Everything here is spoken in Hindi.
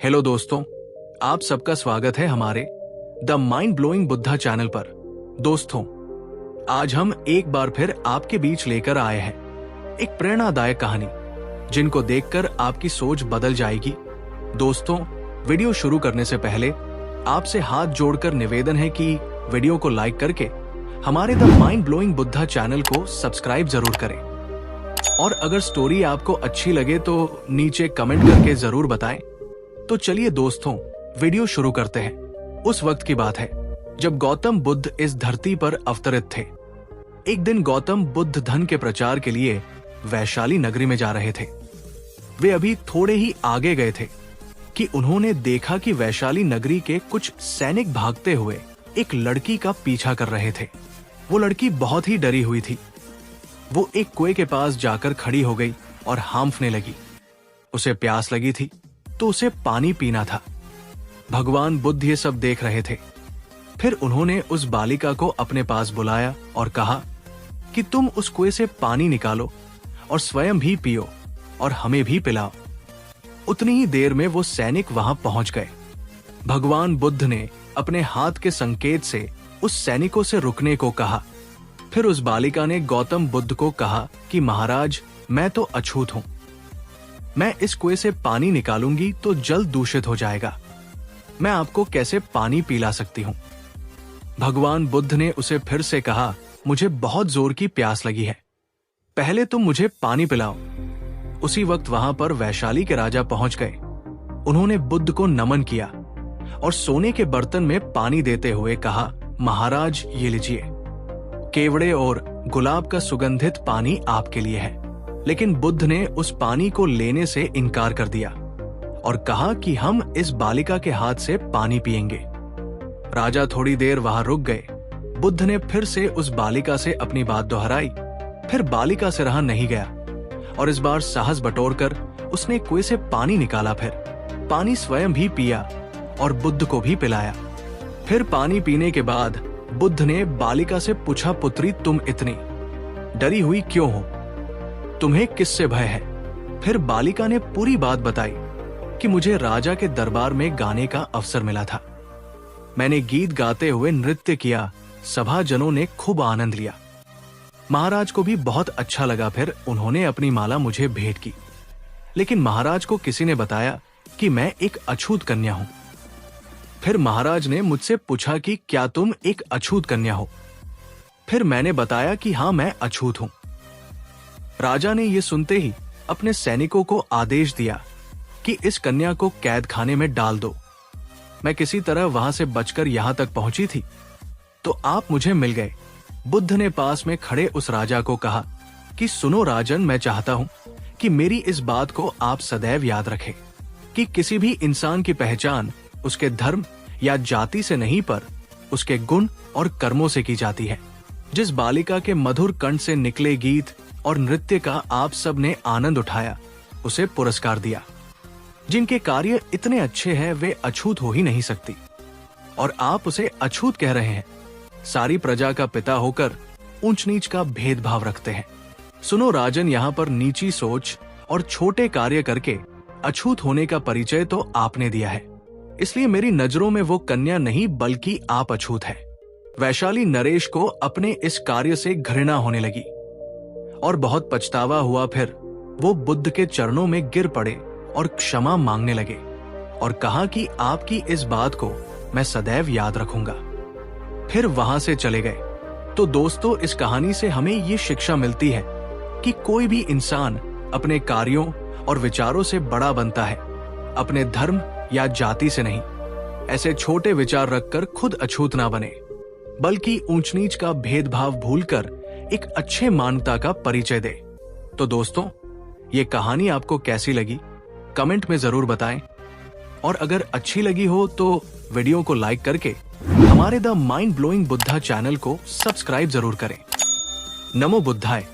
हेलो दोस्तों, आप सबका स्वागत है हमारे the mind blowing Buddha channel पर। दोस्तों, आज हम एक बार फिर आपके बीच लेकर आए हैं एक प्रेरणादायक कहानी जिनको देखकर आपकी सोच बदल जाएगी। दोस्तों, वीडियो शुरू करने से पहले आपसे हाथ जोड़कर निवेदन है कि वीडियो को लाइक करके हमारे the mind blowing Buddha channel को सब्सक्राइब जरूर करें, और अगर स्टोरी आपको अच्छी लगे तो नीचे कमेंट करके जरूर बताएं। तो चलिए दोस्तों, वीडियो शुरू करते हैं। उस वक्त की बात है जब गौतम बुद्ध इस धरती पर अवतरित थे। एक दिन गौतम बुद्ध धन के प्रचार के लिए वैशाली नगरी में जा रहे थे। वे अभी थोड़े ही आगे गए थे कि उन्होंने देखा कि वैशाली नगरी के कुछ सैनिक भागते हुए एक लड़की का पीछा कर रहे थे। वो लड़की बहुत ही डरी हुई थी। वो एक कुएं के पास जाकर खड़ी हो गई और हांफने लगी। उसे प्यास लगी थी तो उसे पानी पीना था। भगवान बुद्ध ये सब देख रहे थे। फिर उन्होंने उस बालिका को अपने पास बुलाया और कहा कि तुम उस कुएं से पानी निकालो और स्वयं भी पियो और हमें भी पिलाओ। उतनी ही देर में वो सैनिक वहां पहुंच गए। भगवान बुद्ध ने अपने हाथ के संकेत से उस सैनिकों से रुकने को कहा। फिर उस बालिका ने गौतम बुद्ध को कहा कि महाराज, मैं तो अछूत हूं। मैं इस कुएं से पानी निकालूंगी तो जल दूषित हो जाएगा। मैं आपको कैसे पानी पिला सकती हूं? भगवान बुद्ध ने उसे फिर से कहा, मुझे बहुत जोर की प्यास लगी है, पहले तुम मुझे पानी पिलाओ। उसी वक्त वहां पर वैशाली के राजा पहुंच गए। उन्होंने बुद्ध को नमन किया और सोने के बर्तन में पानी देते हुए कहा, महाराज ये लीजिए, केवड़े और गुलाब का सुगंधित पानी आपके लिए है। लेकिन बुद्ध ने उस पानी को लेने से इनकार कर दिया और कहा कि हम इस बालिका के हाथ से पानी पिएंगे। राजा थोड़ी देर वहां रुक गए। बुद्ध ने फिर से उस बालिका से अपनी बात दोहराई। फिर बालिका से रहा नहीं गया और इस बार साहस बटोरकर उसने कुएं से पानी निकाला। फिर पानी स्वयं भी पिया और बुद्ध को भी पिलाया। फिर पानी पीने के बाद बुद्ध ने बालिका से पूछा, पुत्री, तुम इतनी डरी हुई क्यों हो? तुम्हें किससे भय है? फिर बालिका ने पूरी बात बताई कि मुझे राजा के दरबार में गाने का अवसर मिला था। मैंने गीत गाते हुए नृत्य किया। सभाजनों ने खूब आनंद लिया। महाराज को भी बहुत अच्छा लगा। फिर उन्होंने अपनी माला मुझे भेंट की। लेकिन महाराज को किसी ने बताया कि मैं एक अछूत कन्या हूं। फिर महाराज ने मुझसे पूछा कि क्या तुम एक अछूत कन्या हो? फिर मैंने बताया कि हां, मैं अछूत हूं। राजा ने यह सुनते ही अपने सैनिकों को आदेश दिया कि इस कन्या को कैद खाने में डाल दो। मैं किसी तरह वहां से बचकर यहां तक पहुंची थी तो आप मुझे मिल गए। बुद्ध ने पास में खड़े उस राजा को कहा कि सुनो राजन, मैं चाहता हूं कि मेरी इस बात को आप सदैव याद रखें कि किसी भी इंसान की पहचान उसके धर्म या जाति से नहीं, पर उसके गुण और कर्मों से की जाती है। जिस बालिका के मधुर कंठ से निकले गीत और नृत्य का आप सब ने आनंद उठाया, उसे पुरस्कार दिया। जिनके कार्य इतने अच्छे हैं वे अछूत हो ही नहीं सकती, और आप उसे अछूत कह रहे हैं। सारी प्रजा का पिता होकर ऊंच नीच का भेदभाव रखते हैं। सुनो राजन, यहाँ पर नीची सोच और छोटे कार्य करके अछूत होने का परिचय तो आपने दिया है, इसलिए मेरी नजरों में वो कन्या नहीं बल्कि आप अछूत है। वैशाली नरेश को अपने इस कार्य से घृणा होने लगी और बहुत पछतावा हुआ। फिर वो बुद्ध के चरणों में गिर पड़े और क्षमा मांगने लगे और कहा कि आपकी इस बात को मैं सदैव याद रखूंगा। फिर वहां से चले गए। तो दोस्तों, इस कहानी से हमें ये शिक्षा मिलती है कि कोई भी इंसान अपने कार्यों और विचारों से बड़ा बनता है, अपने धर्म या जाति से नहीं। ऐसे छोटे विचार रखकर खुद अछूत ना बने, बल्कि ऊंच नीच का भेदभाव भूलकर एक अच्छे मानवता का परिचय दे। तो दोस्तों, ये कहानी आपको कैसी लगी कमेंट में जरूर बताएं, और अगर अच्छी लगी हो तो वीडियो को लाइक करके हमारे the mind blowing Buddha channel को सब्सक्राइब जरूर करें। नमो बुद्धाय।